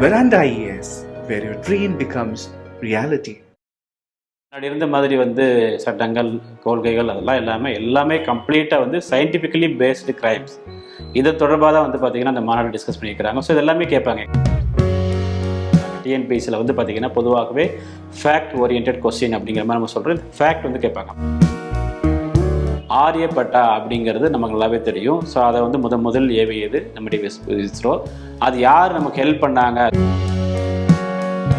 Veranda IAS, where your dream becomes reality. முன்னாடி இருந்த மாதிரி சட்டங்கள் கொள்கைகள் அதெல்லாம் எல்லாமே கம்ப்ளீட்டாக சயின்டிஃபிக்கலி பேஸ்டு கிரைம்ஸ் இதை தொடர்பாக தான் பார்த்தீங்கன்னா அந்த மாநாடு டிஸ்கஸ் பண்ணியிருக்கிறாங்க. ஸோ இதெல்லாமே கேட்பாங்க. டிஎன்பிஎஸ்சியில் பார்த்தீங்கன்னா பொதுவாகவே ஃபேக்ட் ஓரியன்ட் கொஸ்டின் அப்படிங்கிற மாதிரி நம்ம சொல்கிறோம். ஃபேக்ட் கேட்பாங்க. ஆரியப்பட்டா அப்படிங்கிறது நமக்கு நல்லாவே தெரியும். ஸோ அதை முதல் ஏவியது நம்முடைய இஸ்ரோ. அது யார் நமக்கு ஹெல்ப் பண்ணாங்க?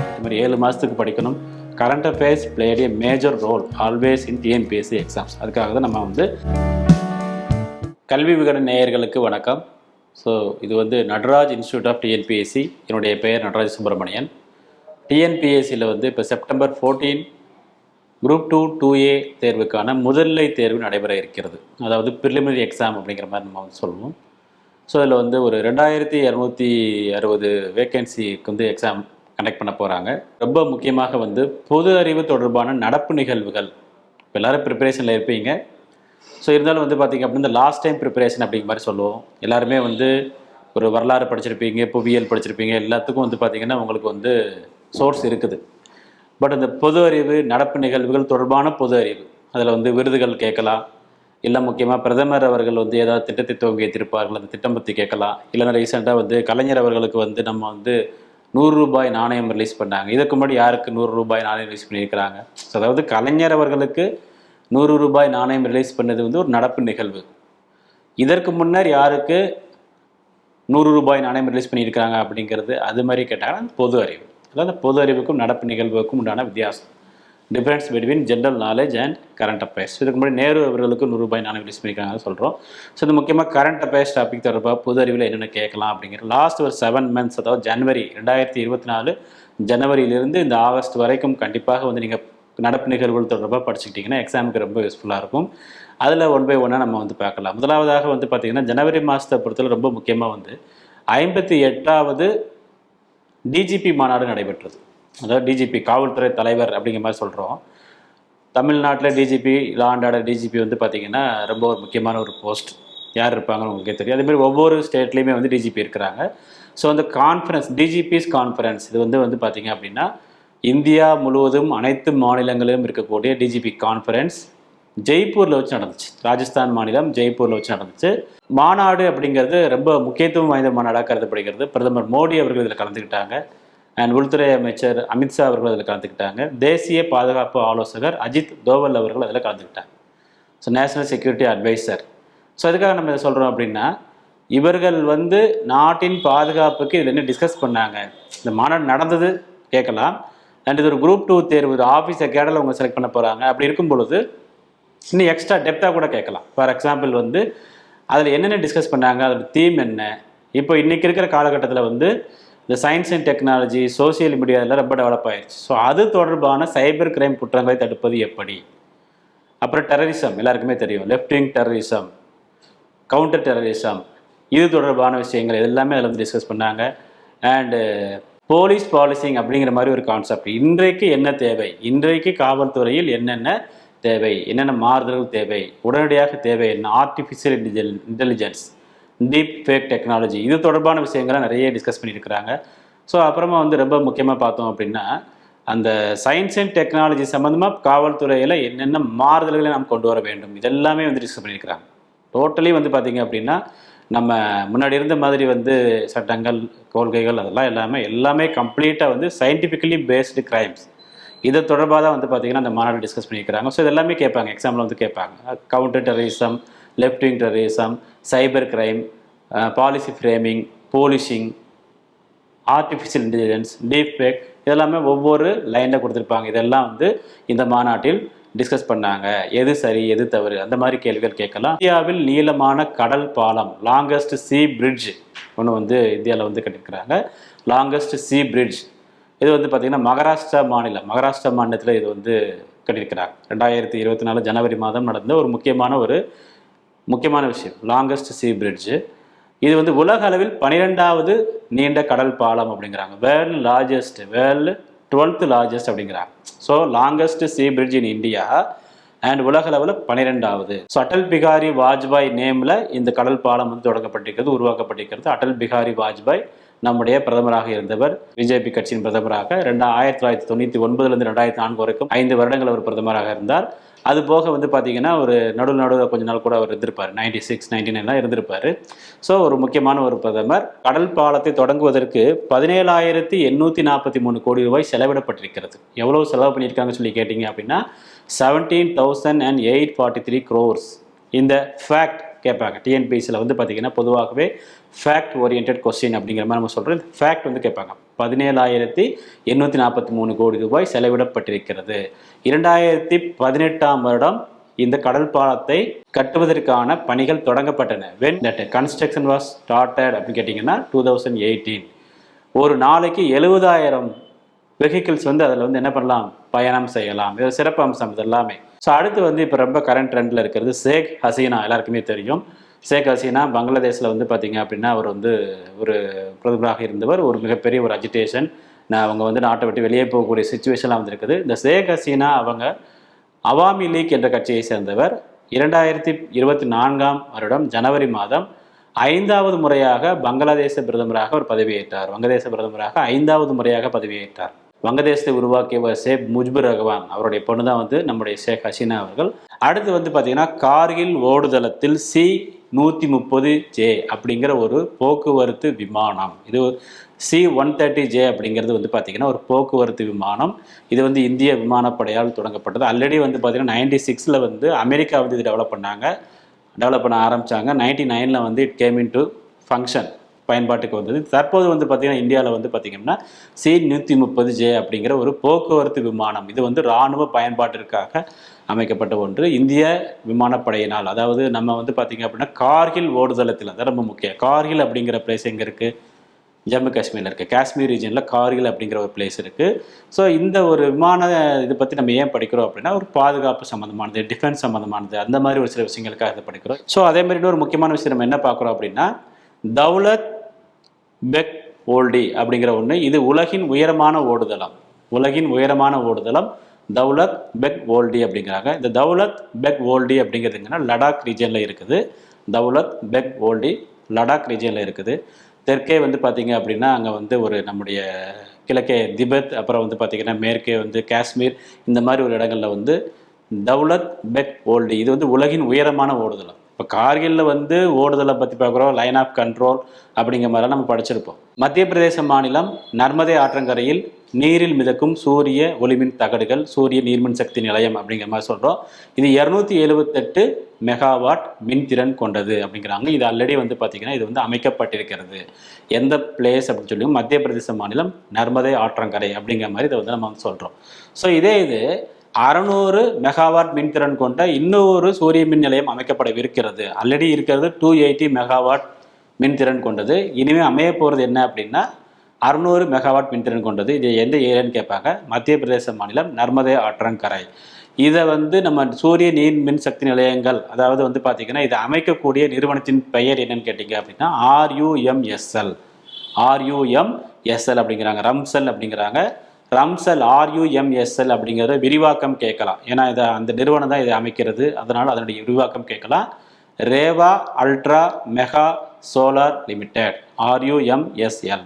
இது மாதிரி 7 மாதத்துக்கு படிக்கணும். Current affairs played a major role always in TNPSC exams. அதுக்காக தான் நம்ம கல்வி விகடன் நேயர்களுக்கு வணக்கம். ஸோ இது நடராஜ் இன்ஸ்டியூட் ஆஃப் டிஎன்பிஎஸ்சி. என்னுடைய பெயர் நடராஜ் சுப்பிரமணியன். டிஎன்பிஎஸ்சியில் இப்போ செப்டம்பர் 14 குரூப் 2 2A தேர்வுக்கான முதல்நிலை தேர்வு நடைபெற இருக்கிறது. அதாவது ப்ரிலிமினரி எக்ஸாம் அப்படிங்கிற மாதிரி நம்ம சொல்லுவோம். ஸோ அதில் ஒரு 2260 வேக்கன்சிக்கு எக்ஸாம் கண்டக்ட் பண்ண போகிறாங்க. ரொம்ப முக்கியமாக பொது அறிவு தொடர்பான நடப்பு நிகழ்வுகள். இப்போ எல்லோரும் ப்ரிப்பரேஷனில் இருப்பீங்க. ஸோ இருந்தாலும் பார்த்திங்க அப்படின்னா லாஸ்ட் டைம் ப்ரிப்பரேஷன் அப்படிங்கிற மாதிரி சொல்லுவோம். எல்லாருமே ஒரு வரலாறு படிச்சிருப்பீங்க, புவியியல் படிச்சிருப்பீங்க. எல்லாத்துக்கும் பார்த்திங்கன்னா உங்களுக்கு சோர்ஸ் இருக்குது. பட் அந்த பொது அறிவு நடப்பு நிகழ்வுகள் தொடர்பான பொது அறிவு அதில் விருதுகள் கேட்கலாம். இல்லை முக்கியமாக பிரதமர் அவர்கள் ஏதாவது திட்டத்தை துவங்கி வைத்திருப்பார்கள், அந்த திட்டம் பற்றி கேட்கலாம். இல்லைன்னா ரீசெண்டாக கலைஞர் அவர்களுக்கு நம்ம 100 ரூபாய் நாணயம் ரிலீஸ் பண்ணாங்க. இதுக்கு முன்னாடி யாருக்கு 100 ரூபாய் நாணயம் ரிலீஸ் பண்ணியிருக்கிறாங்க? ஸோ அதாவது கலைஞர் அவர்களுக்கு 100 ரூபாய் நாணயம் ரிலீஸ் பண்ணது ஒரு நடப்பு நிகழ்வு. இதற்கு முன்னர் யாருக்கு 100 ரூபாய் நாணயம் ரிலீஸ் பண்ணியிருக்கிறாங்க அப்படிங்கிறது அது மாதிரி கேட்டாங்கன்னா பொது அறிவு. அதாவது பொது அறிவுக்கும் நடப்பு நிகழ்வுக்கும் உண்டான வித்தியாசம், difference between general knowledge and current affairs. இதுக்கு முன்னாடி நேரு அவர்களுக்கு 100 ரூபாய் நாணயம் ரிலீஸ் பண்ணியிருக்காங்க சொல்கிறோம். ஸோ இது முக்கியமாக கரண்ட் அஃபேர்ஸ் டாபிக் தொடர்பாக பொது அறிவில் என்னென்ன கேட்கலாம் அப்படிங்கிற லாஸ்ட் ஒரு 7 months, அதாவது ஜனவரி 2024 ஜனவரியிலிருந்து இந்த ஆகஸ்ட் வரைக்கும் கண்டிப்பாக நீங்கள் நடப்பு நிகழ்வுகள் தொடர்பாக படிச்சுக்கிட்டிங்கன்னா எக்ஸாமுக்கு ரொம்ப யூஸ்ஃபுல்லாக இருக்கும். அதில் 1 by 1 நம்ம பார்க்கலாம். முதலாவதாக பார்த்திங்கன்னா ஜனவரி மாதத்தை பொறுத்தவரை ரொம்ப முக்கியமாக 58வது டிஜிபி மாநாடு நடைபெற்றது. அதாவது டிஜிபி காவல்துறை தலைவர் அப்படிங்கிற மாதிரி சொல்கிறோம். தமிழ்நாட்டில் DGP law and order DGP பார்த்திங்கன்னா ரொம்ப ஒரு முக்கியமான ஒரு போஸ்ட். யார் இருப்பாங்கன்னு உங்களுக்கே தெரியும். அதேமாதிரி ஒவ்வொரு ஸ்டேட்லேயுமே டிஜிபி இருக்கிறாங்க. ஸோ அந்த கான்ஃபரன்ஸ், டிஜிபிஸ் கான்ஃபரன்ஸ், இது பார்த்திங்க அப்படின்னா இந்தியா முழுவதும் அனைத்து மாநிலங்களிலும் இருக்கக்கூடிய டிஜிபி கான்ஃபரன்ஸ் ஜெய்ப்பூரில் வச்சு நடந்துச்சு. ராஜஸ்தான் மாநிலம் ஜெய்ப்பூரில் வச்சு நடந்துச்சு. மாநாடு அப்படிங்கிறது ரொம்ப முக்கியத்துவம் வாய்ந்த மாநாடாக கருதப்படுகிறது. பிரதமர் மோடி அவர்கள் இதில் கலந்துக்கிட்டாங்க. அண்ட் உள்துறை அமைச்சர் அமித்ஷா அவர்கள் அதில் கலந்துக்கிட்டாங்க. தேசிய பாதுகாப்பு ஆலோசகர் அஜித் தோவல் அவர்கள் அதில் கலந்துக்கிட்டாங்க. So national security advisor. So அதுக்காக நம்ம இதை சொல்கிறோம் அப்படின்னா இவர்கள் நாட்டின் பாதுகாப்புக்கு இதில் என்ன டிஸ்கஸ் பண்ணாங்க, இந்த மாநாடு நடந்தது கேட்கலாம். அண்ட் இது ஒரு குரூப் 2 தேர்வு, ஆஃபீஸ் கேடலில் அவங்க செலக்ட் பண்ண போகிறாங்க. அப்படி இருக்கும் பொழுது இன்னும் எக்ஸ்ட்ரா டெப்த்தாக கூட கேட்கலாம். ஃபார் எக்ஸாம்பிள் அதில் என்னென்ன டிஸ்கஸ் பண்ணாங்க, அதோட தீம் என்ன. இப்போ இன்றைக்கி இருக்கிற காலகட்டத்தில் இந்த science and technology, social media இதெல்லாம் ரொம்ப டெவலப் ஆயிடுச்சு. ஸோ அது தொடர்பான சைபர் கிரைம் குற்றங்களை தடுப்பது எப்படி. அப்புறம் டெரரிசம் எல்லாருக்குமே தெரியும். Left wing terrorism, counter terrorism, இது தொடர்பான விஷயங்கள் எல்லாமே அதில் டிஸ்கஸ் பண்ணாங்க. அண்டு போலீஸ் பாலிசிங் அப்படிங்கிற மாதிரி ஒரு கான்செப்ட். இன்றைக்கு என்ன தேவை, இன்றைக்கு காவல்துறையில் என்னென்ன தேவை, என்னென்ன மாறுதல்கள் தேவை, உடனடியாக தேவை என்ன, artificial intelligence, deep fake technology, இது தொடர்பான விஷயங்களை நிறைய டிஸ்கஸ் பண்ணியிருக்கிறாங்க. ஸோ அப்புறமா ரொம்ப முக்கியமாக பார்த்தோம் அப்படின்னா அந்த சயின்ஸ் அண்ட் டெக்னாலஜி சம்மந்தமாக காவல்துறையில் என்னென்ன மாறுதல்களை நாம் கொண்டு வர வேண்டும், இதெல்லாமே டிஸ்கஸ் பண்ணியிருக்கிறாங்க. டோட்டலி பார்த்திங்க அப்படின்னா நம்ம முன்னாடி இருந்த மாதிரி சட்டங்கள் கொள்கைகள் அதெல்லாம் எல்லாமே கம்ப்ளீட்டாக சயின்டிஃபிக்கலி பேஸ்டு கிரைம்ஸ் இதை தொடர்பாக தான் பார்த்திங்கன்னா அந்த மாநாடு டிஸ்கஸ் பண்ணியிருக்கிறாங்க. ஸோ இதெல்லாமே கேட்பாங்க, எக்ஸாமில் கேட்பாங்க. Counter terrorism, left wing terrorism, cyber crime, policy framing, policing, artificial intelligence, deep fake, இதெல்லாமே ஒவ்வொரு லைனில் கொடுத்துருப்பாங்க. இதெல்லாம் இந்த மாநாட்டில் டிஸ்கஸ் பண்ணாங்க. எது சரி எது தவறு அந்த மாதிரி கேள்விகள் கேட்கலாம். இந்தியாவில் நீளமான கடல் பாலம், லாங்கஸ்ட் சி பிரிட்ஜ் ஒன்று இந்தியாவில் கட்டியிருக்கிறாங்க. லாங்கஸ்ட் சி பிரிட்ஜ் இது பார்த்திங்கன்னா மகாராஷ்டிரா மாநிலத்தில் இது கட்டியிருக்கிறாங்க. 2024 ஜனவரி மாதம் நடந்த ஒரு முக்கியமான விஷயம் லாங்கஸ்ட் சி பிரிட்ஜு. இது உலக அளவில் 12வது நீண்ட கடல் பாலம் அப்படிங்கிறாங்க. வேர்ல்டு 12th லார்ஜஸ்ட் அப்படிங்கிறாங்க. So longest sea bridge in India and உலக அளவில் 12வது. ஸோ அடல் பிகாரி வாஜ்பாய் நேமில் இந்த கடல் பாலம் தொடங்கப்பட்டிருக்கிறது, உருவாக்கப்பட்டிருக்கிறது. அடல் பிகாரி வாஜ்பாய் நம்முடைய பிரதமராக இருந்தவர். பிஜேபி கட்சியின் பிரதமராக 1999 2004 வரைக்கும் 5 வருடங்கள் அவர் பிரதமராக இருந்தார். அது போக வந்து பார்த்தீங்கன்னா ஒரு நடுவில் கொஞ்ச நாள் கூட அவர் இருந்திருப்பார். 96 99 இருந்திருப்பார். ஸோ ஒரு முக்கியமான ஒரு பிரதமர். கடல் பாலத்தை தொடங்குவதற்கு 17,843 கோடி ரூபாய் செலவிடப்பட்டிருக்கிறது. எவ்வளவு செலவு பண்ணியிருக்காங்கன்னு சொல்லி கேட்டிங்க அப்படின்னா 17,843 crores. இந்த ஃபேக்ட் கேட்பாங்க டிஎன்பிஎஸ்சியில் வந்து பார்த்தீங்கன்னா பொதுவாகவே ஃபேக்ட் ஓரியன்ட் கொஸ்டின் அப்படிங்கிற மாதிரி நம்ம சொல்கிறோம். ஃபேக்ட் வந்து கேட்பாங்க. 17,843 கோடி ரூபாய் செலவிடப்பட்டிருக்கிறது. 2018 வருடம் இந்த கடல் பாலத்தை கட்டுவதற்கான பணிகள் தொடங்கப்பட்டன. when that construction was started அப்படின்னு கேட்டிங்கன்னா 2018. ஒரு நாளைக்கு 70,000 வெஹிக்கிள்ஸ் வந்து அதில் வந்து என்ன பண்ணலாம், பயணம் செய்யலாம். இது சிறப்பு அம்சம் இது எல்லாமே. ஸோ அடுத்து வந்து இப்போ ரொம்ப கரண்ட் ட்ரெண்டில் இருக்கிறது ஷேக் ஹசீனா. எல்லாருக்குமே தெரியும். ஷேக் ஹசீனா பங்களாதேஷில் வந்து பார்த்தீங்க அப்படின்னா அவர் வந்து ஒரு பிரதமராக இருந்தவர். ஒரு மிகப்பெரிய ஒரு அஜிடேஷன், அவங்க வந்து நாட்டை விட்டு வெளியே போகக்கூடிய சுச்சுவேஷன்லாம் வந்துருக்குது. இந்த ஷேக் ஹசீனா அவங்க அவாமி லீக் என்ற கட்சியை சேர்ந்தவர். 2024 வருடம் ஜனவரி மாதம் 5வது முறையாக பங்களாதேச பிரதமராக அவர் பதவியேற்றார். வங்கதேச பிரதமராக 5வது முறையாக பதவியேற்றார். வங்கதேசத்தை உருவாக்கியவர் ஷேக் முஜிபுர் ரஹ்மான், அவருடைய பொண்ணு தான் வந்து நம்முடைய ஷேக் ஹசீனா அவர்கள். அடுத்து வந்து பார்த்தீங்கன்னா கார்கில் ஓடுதளத்தில் C-130J அப்படிங்கிற ஒரு போக்குவரத்து விமானம். இது C-130J அப்படிங்கிறது வந்து பார்த்தீங்கன்னா ஒரு போக்குவரத்து விமானம். இது வந்து இந்திய விமானப்படையால் தொடங்கப்பட்டது. ஆல்ரெடி வந்து பார்த்தீங்கன்னா 96 வந்து அமெரிக்கா வந்து இது டெவலப் பண்ண ஆரம்பித்தாங்க. 99 வந்து it came in to function, பயன்பாட்டுக்கு வந்தது. தற்போது வந்து பார்த்திங்கன்னா இந்தியாவில் வந்து பார்த்திங்கன்னா C-130J அப்படிங்கிற ஒரு போக்குவரத்து விமானம். இது வந்து இராணுவ பயன்பாட்டிற்காக அமைக்கப்பட்ட ஒன்று. இந்திய விமானப்படையினால், அதாவது நம்ம வந்து பார்த்திங்க அப்படின்னா கார்கில் ஓடுதளத்தில், அதான் ரொம்ப முக்கியம். கார்கில் அப்படிங்கிற பிளேஸ் எங்கே இருக்குது, ஜம்மு காஷ்மீரில் இருக்குது. காஷ்மீர் ரீஜனில் கார்கில் அப்படிங்கிற ஒரு பிளேஸ் இருக்குது. ஸோ இந்த ஒரு விமான இதை பற்றி நம்ம ஏன் படிக்கிறோம் அப்படின்னா ஒரு பாதுகாப்பு சம்மந்தமானது, டிஃபென்ஸ் சம்மந்தமானது, அந்த மாதிரி ஒரு சில விஷயங்களுக்காக இதை படிக்கிறோம். ஸோ அதே மாதிரி ஒரு முக்கியமான விஷயம் நம்ம என்ன பார்க்குறோம் அப்படின்னா தௌலத் பெக் ஓல்டி அப்படிங்கிற ஒன்று. இது உலகின் உயரமான ஓடுதளம். தௌலத் பெக் ஓல்டி அப்படிங்கிறாங்க. இந்த தௌலத் பெக் ஓல்டி அப்படிங்கிறதுங்கன்னா லடாக் ரீஜனில் இருக்குது. தௌலத் பெக் ஓல்டி லடாக் ரீஜனில் இருக்குது. தெற்கே வந்து பார்த்திங்க அப்படின்னா அங்கே வந்து ஒரு நம்முடைய கிழக்கே திபெத், அப்புறம் வந்து பார்த்திங்கன்னா மேற்கே வந்து காஷ்மீர், இந்த மாதிரி ஒரு இடங்களில் வந்து தௌலத் பெக் ஓல்டி. இது வந்து உலகின் உயரமான ஓடுதளம். இப்போ கார்கில்ல வந்து ஓடுதலை பற்றி பார்க்குறோம், லைன் ஆஃப் கண்ட்ரோல் அப்படிங்கிற மாதிரிலாம் நம்ம படிச்சிருப்போம். மத்திய பிரதேச மாநிலம் நர்மதே ஆற்றங்கரையில் நீரில் மிதக்கும் சூரிய ஒளிமின் தகடுகள், சூரிய நீர்மின் சக்தி நிலையம் அப்படிங்கிற மாதிரி சொல்கிறோம். இது 278 மெகாவாட் மின்திறன் கொண்டது அப்படிங்கிறாங்க. இது ஆல்ரெடி வந்து பார்த்திங்கன்னா இது வந்து அமைக்கப்பட்டிருக்கிறது. எந்த பிளேஸ் அப்படின்னு சொல்லி மத்திய பிரதேச மாநிலம் நர்மதே ஆற்றங்கரை அப்படிங்கிற மாதிரி இதை வந்து நம்ம வந்து சொல்கிறோம். ஸோ இதே இது 600 மெகாவாட் மின்திறன் கொண்ட இன்னொரு சூரிய மின் நிலையம் அமைக்கப்படவிருக்கிறது. ஆல்ரெடி இருக்கிறது 280 மெகாவாட் மின்திறன் கொண்டது. இனிமேல் அமைய போகிறது என்ன அப்படின்னா 600 மெகாவாட் மின்திறன் கொண்டது. இது எந்த ஏரியான்னு கேட்பாங்க. மத்திய பிரதேச மாநிலம் நர்மதே ஆற்றங்கரை. இதை வந்து நம்ம சூரிய நீர் மின் சக்தி நிலையங்கள், அதாவது வந்து பார்த்திங்கன்னா இதை அமைக்கக்கூடிய நிறுவனத்தின் பெயர் என்னன்னு கேட்டிங்க அப்படின்னா RUMSL அப்படிங்கிறாங்க. ரம்சல் அப்படிங்கிறாங்க. ரம்சல் RUMSL அப்படிங்கிற விரிவாக்கம் கேட்கலாம். ஏன்னா இதை அந்த நிறுவனம் தான் இதை அமைக்கிறது, அதனால் அதனுடைய விரிவாக்கம் கேட்கலாம். Rewa ultra mega solar limited, RUMSL.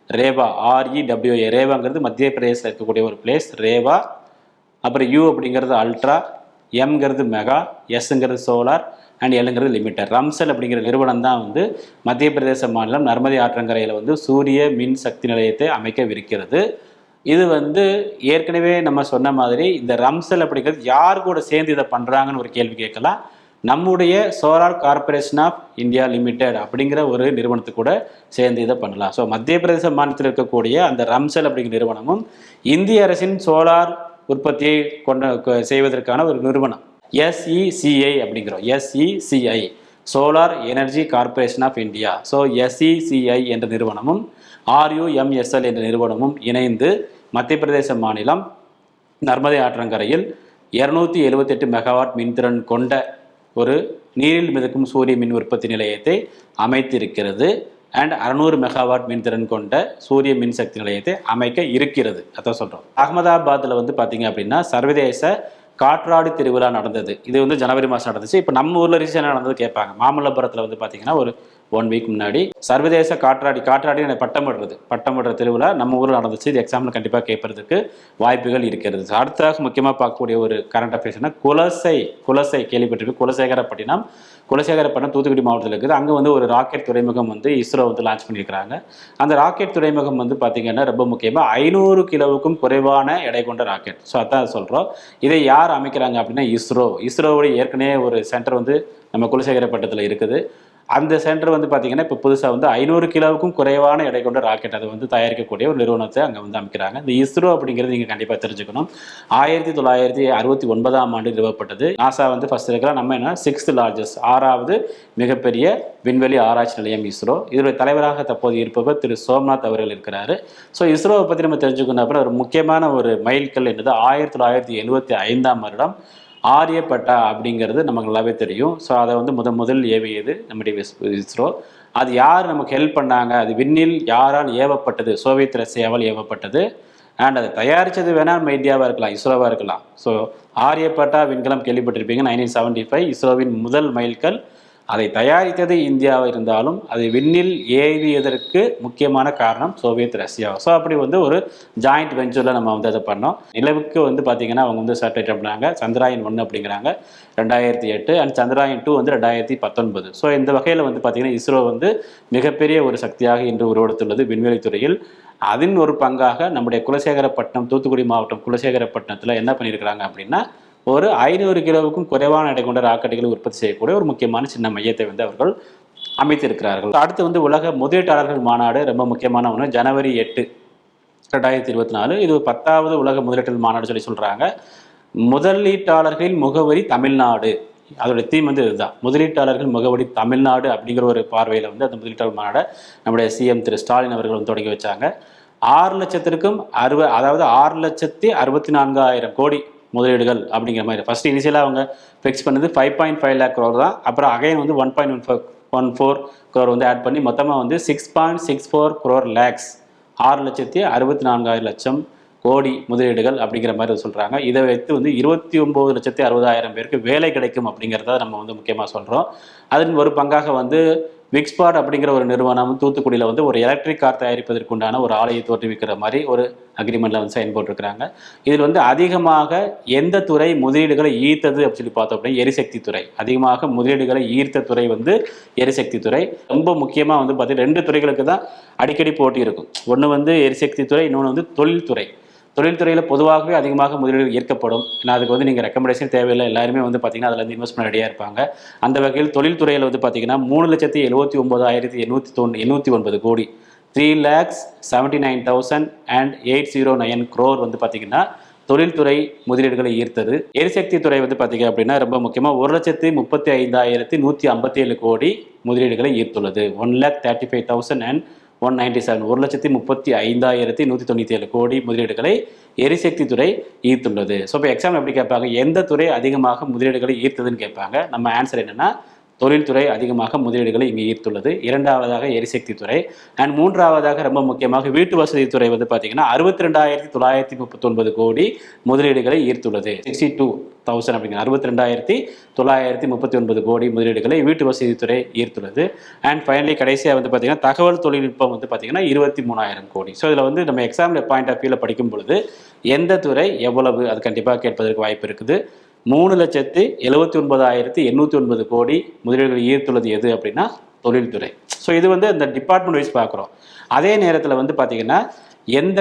Rewa REWA, ரேவாங்கிறது மத்திய பிரதேசத்தில் இருக்கக்கூடிய ஒரு பிளேஸ், ரேவா. அப்புறம் U அப்படிங்கிறது அல்ட்ரா, எம்ங்கிறது மெகா, எஸ்ங்கிறது சோலார் அண்ட் எல்ங்கிறது லிமிடெட். ரம்சல் அப்படிங்கிற நிறுவனம் தான் வந்து மத்திய பிரதேச மாநிலம் நர்மதே ஆற்றங்கரையில் வந்து சூரிய மின் சக்தி நிலையத்தை அமைக்கவிருக்கிறது. இது வந்து ஏற்கனவே நம்ம சொன்ன மாதிரி இந்த ரம்சல் அப்படிங்கிறது யார் கூட சேர்ந்து இதை பண்ணுறாங்கன்னு ஒரு கேள்வி கேட்கலாம். நம்முடைய solar corporation of India limited அப்படிங்கிற ஒரு நிறுவனத்து கூட சேர்ந்து இதை பண்ணலாம். ஸோ மத்திய பிரதேச மாநிலத்தில் இருக்கக்கூடிய அந்த ரம்சல் அப்படிங்கிற நிறுவனமும் இந்திய அரசின் சோலார் உற்பத்தியை செய்வதற்கான ஒரு நிறுவனம். SECI அப்படிங்கிறோம். SECI, solar energy corporation of India. So SECI என்ற நிறுவனமும் RUMSL என்ற நிறுவனமும் இணைந்து மத்திய பிரதேச மாநிலம் நர்மதே ஆற்றங்கரையில் 278 மெகாவாட் மின்திறன் கொண்ட ஒரு நீரில் மிதக்கும் சூரிய மின் உற்பத்தி நிலையத்தை அமைத்திருக்கிறது. அண்ட் 600 மெகாவாட் மின்திறன் கொண்ட சூரிய மின் சக்தி நிலையத்தை அமைக்க இருக்கிறது. அதான் சொல்கிறோம். அகமதாபாத்தில் வந்து பார்த்திங்க அப்படின்னா சர்வதேச காற்றாடி திருவிழா நடந்தது. இது வந்து ஜனவரி மாதம் நடந்துச்சு. இப்போ நம்ம ஊரில் ரீசெண்டாக நடந்தது கேட்பாங்க. மாமல்லபுரத்தில் வந்து பார்த்திங்கன்னா ஒரு 1 வீக் முன்னாடி. சர்வதேச காற்றாடி பட்டமிடுற திருவிழா நம்ம ஊரில் நடந்துச்சு. இது எக்ஸாம்பிள் கண்டிப்பாக கேட்பறதுக்கு வாய்ப்புகள் இருக்கிறது. அடுத்ததாக முக்கியமாக பார்க்கக்கூடிய ஒரு கரண்ட் அஃபேர்ஸ்னா குலசை கேள்விப்பட்டிருக்கு. குலசேகரப்பட்டினம் தூத்துக்குடி மாவட்டத்தில் இருக்குது. அங்கே வந்து ஒரு ராக்கெட் துறைமுகம் வந்து இஸ்ரோ வந்து லான்ச் பண்ணியிருக்கிறாங்க. அந்த ராக்கெட் துறைமுகம் வந்து பார்த்திங்கன்னா ரொம்ப முக்கியமாக 500 கிலோவுக்கும் குறைவான எடை கொண்ட ராக்கெட். ஸோ அதான் சொல்கிறோம். இதை யார் அமைக்கிறாங்க அப்படின்னா இஸ்ரோவுடைய ஏற்கனவே ஒரு சென்டர் வந்து நம்ம குலசேகரப்பட்டத்தில் இருக்குது. அந்த சென்டர் வந்து பார்த்திங்கன்னா இப்போ புதுசாக வந்து 500 கிலோவுக்கும் குறைவான எடை கொண்ட ராக்கெட் அதை வந்து தயாரிக்கக்கூடிய ஒரு நிறுவனத்தை அங்கே வந்து அமைக்கிறாங்க. இந்த இஸ்ரோ அப்படிங்கிறது நீங்கள் கண்டிப்பாக தெரிஞ்சுக்கணும். 1969 நிறுவப்பட்டது. நாசா வந்து ஃபர்ஸ்ட் இருக்கலாம். நம்ம என்ன 6th லார்ஜஸ்ட் 6வது மிகப்பெரிய விண்வெளி ஆராய்ச்சி நிலையம் இஸ்ரோ. இதனுடைய தலைவராக தற்போது இருப்பவர் திரு சோம்நாத் அவர்கள் இருக்கிறாரு. ஸோ இஸ்ரோவை பற்றி நம்ம தெரிஞ்சுக்கணும். அப்புறம் ஒரு முக்கியமான ஒரு மைல்கல் என்னது 1975 ஆரியப்பட்டா அப்படிங்கிறது நமக்கு நல்லாவே தெரியும். ஸோ அதை வந்து முதல் ஏவியது நம்முடைய இஸ்ரோ. அது யார் நமக்கு ஹெல்ப் பண்ணாங்க, அது விண்ணில் யாரால் ஏவப்பட்டது, சோவியத் ரஷ்யாவால் ஏவப்பட்டது. அண்ட் அதை தயாரித்தது வேணால் நம்ம இந்தியாவாக இருக்கலாம், இஸ்ரோவாக இருக்கலாம். ஸோ ஆரியப்பட்டா விண்கலம் கேள்விப்பட்டிருப்பீங்க. 1975 இஸ்ரோவின் முதல் மைல்கல். அதை தயாரித்தது இந்தியாவாக இருந்தாலும் அதை விண்ணில் ஏவியதற்கு முக்கியமான காரணம் சோவியத் ரஷ்யா. ஸோ அப்படி வந்து ஒரு ஜாயிண்ட் வெஞ்சரில் நம்ம வந்து அதை பண்ணோம். நிலவுக்கு வந்து பார்த்திங்கன்னா அவங்க வந்து சேட்டலைட் அப்படின்னாங்க. சந்திராயன் 1 அப்படிங்கிறாங்க 2008 அண்ட் சந்திராயன் 2 வந்து 2019. ஸோ இந்த வகையில் வந்து பார்த்திங்கன்னா இஸ்ரோ வந்து மிகப்பெரிய ஒரு சக்தியாக இன்று உருவெடுத்துள்ளது விண்வெளி துறையில். அதன் ஒரு பங்காக நம்முடைய குலசேகரப்பட்டினம் தூத்துக்குடி மாவட்டம் குலசேகரப்பட்டினத்தில் என்ன பண்ணியிருக்கிறாங்க அப்படின்னா ஒரு 500 கிலோவுக்கும் குறைவான எடை கொண்ட ராக்கெட்டுகளை உற்பத்தி செய்யக்கூடிய ஒரு முக்கியமான சின்ன மையத்தை வந்து அவர்கள் அமைத்திருக்கிறார்கள். அடுத்து வந்து உலக முதலீட்டாளர்கள் மாநாடு ரொம்ப முக்கியமான ஒன்று. ஜனவரி 8, 2024 இது 10வது உலக முதலீட்டாளர் மாநாடு சொல்லி சொல்கிறாங்க. முதலீட்டாளர்களின் முகவரி தமிழ்நாடு. அதோட தீம் வந்து இதுதான், முதலீட்டாளர்கள் முகவரி தமிழ்நாடு அப்படிங்கிற ஒரு பார்வையில் வந்து அந்த முதலீட்டாளர் மாநாடை நம்முடைய சிஎம் திரு ஸ்டாலின் அவர்கள் வந்து தொடங்கி வச்சாங்க. 6,64,000 கோடி முதலீடுகள் அப்படிங்கிற மாதிரி ஃபர்ஸ்ட் இனிஷியலாக அவங்க ஃபிக்ஸ் பண்ணது 5.5 lakh crore தான். அப்புறம் அகைன் வந்து 1.14 crore வந்து ஆட் பண்ணி மொத்தமாக வந்து 6.64 crore lakhs 6,64,000 கோடி முதலீடுகள் அப்படிங்கிற மாதிரி சொல்கிறாங்க. இதை வைத்து வந்து 29,60,000 பேருக்கு வேலை கிடைக்கும் அப்படிங்கிறத நம்ம வந்து முக்கியமாக சொல்கிறோம். அதன் ஒரு பங்காக வந்து விக்ஸ்பாட் அப்படிங்கிற ஒரு நிறுவனம் தூத்துக்குடியில் வந்து ஒரு எலக்ட்ரிக் கார் தயாரிப்பதற்குண்டான ஒரு ஆலையை தோற்றுவிக்கிற மாதிரி ஒரு அக்ரிமெண்ட்டில் வந்து சைன் போட்டிருக்கிறாங்க. இதில் வந்து அதிகமாக எந்த துறை முதலீடுகளை ஈர்த்தது அப்படின்னு சொல்லி பார்த்தோம் அப்படின்னா எரிசக்தி துறை. அதிகமாக முதலீடுகளை ஈர்த்த துறை வந்து எரிசக்தி துறை. ரொம்ப முக்கியமாக வந்து பார்த்தீங்கன்னா 2 துறைகளுக்கு தான் அடிக்கடி போட்டி இருக்கும். ஒன்று வந்து எரிசக்தி துறை, இன்னொன்று வந்து தொழில்துறையில் பொதுவாகவே அதிகமாக முதலீடு ஈர்க்கப்படும். ஏன்னா அதுக்கு வந்து நீங்கள் ரெக்கமெண்டேஷன் தேவையில்லை, எல்லாருமே வந்து பார்த்தீங்கன்னா அதில் வந்து இன்வெஸ்ட்மெண்ட் ரெடியாக இருப்பாங்க. அந்த வகையில் தொழில்துறையில் வந்து பார்த்தீங்கன்னா 3,79,809 கோடி 3,79,809 crore வந்து பார்த்தீங்கன்னா தொழில்துறை முதலீடுகளை ஈர்த்தது. எரிசக்தி துறை வந்து பார்த்தீங்க அப்படின்னா ரொம்ப முக்கியமாக 1,35,157 கோடி முதலீடுகளை ஈர்த்துள்ளது. 1,35,197 1,35,197 கோடி முதலீடுகளை எரிசக்தி துறை ஈர்த்துள்ளது. ஸோ இப்போ எக்ஸாம் எப்படி கேட்பாங்க, எந்த துறை அதிகமாக முதலீடுகளை ஈர்த்ததுன்னு கேட்பாங்க. நம்ம ஆன்சர் என்னன்னா தொழில்துறை அதிகமாக முதலீடுகளை இங்கே ஈர்த்துள்ளது. 2வதாக எரிசக்தி துறை. அண்ட் 3வதாக ரொம்ப முக்கியமாக வீட்டு வசதி துறை வந்து பார்த்தீங்கன்னா 62,939 கோடி முதலீடுகளை ஈர்த்துள்ளது. 62,000 அப்படிங்கிற 62,939 கோடி முதலீடுகளை வீட்டு வசதி துறை ஈர்த்துள்ளது. அண்ட் ஃபைனலி கடைசியாக வந்து பார்த்தீங்கன்னா தகவல் தொழில்நுட்பம் வந்து பார்த்தீங்கன்னா 23,000 கோடி. ஸோ இதில் வந்து நம்ம எக்ஸாமில் பாயிண்ட் ஆஃப் வியூவில் படிக்கும் பொழுது எந்த துறை எவ்வளவு அது கண்டிப்பாக கேட்பதற்கு வாய்ப்பு இருக்குது. 3,79,809 கோடி முதலீடுகள் ஈர்த்துள்ளது எது அப்படின்னா தொழில்துறை. ஸோ இது வந்து இந்த டிபார்ட்மெண்ட் வைஸ் பார்க்குறோம். அதே நேரத்தில் வந்து பார்த்தீங்கன்னா எந்த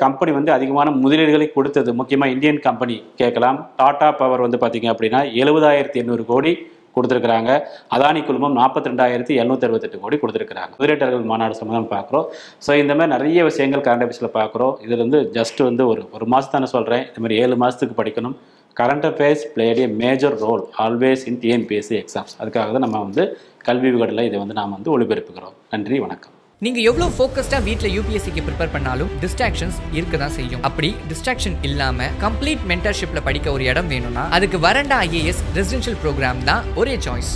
கம்பெனி வந்து அதிகமான முதலீடுகளை கொடுத்தது, முக்கியமாக இந்தியன் கம்பெனி கேட்கலாம். டாடா பவர் வந்து பார்த்தீங்க அப்படின்னா 70,800 கோடி கொடுத்துருக்குறாங்க. அதானி குழுமம் 42,768 கோடி கொடுத்துருக்குறாங்க. முதலீட்டாளர்கள் மாநாடு சம்பந்தம் பார்க்குறோம். ஸோ இந்த மாதிரி நிறைய விஷயங்கள் கரண்ட் அஃபேர்ஸில் பார்க்குறோம். இதில் வந்து ஜஸ்ட் வந்து ஒரு மாதம் தானே சொல்கிறேன், இந்த மாதிரி 7 மாதத்துக்கு படிக்கணும். Current affairs played a major role always in TNPSC exams. அதுக்காக தான் நம்ம வந்து கல்வி விகடனில் இதை வந்து நாம் வந்து ஒளிபரப்புகிறோம். நன்றி, வணக்கம். நீங்க எவ்வளவு ஃபோக்கஸ்டா வீட்ல யூபிஎஸ்சிக்கு ப்ரிப்பேர் பண்ணாலும் டிஸ்ட்ராக்ஷன்ஸ் இருக்க தான் செய்யும். அப்படி டிஸ்ட்ராக்ஷன் இல்லாம கம்ப்ளீட் மென்டர்ஷிப்ல படிக்க ஒரு இடம் வேணும்னா அதுக்கு வரண்டா ஐஏஎஸ் ரெசிடென்ஷியல் ப்ரோக்ராம் தான் ஒரே சாய்ஸ்.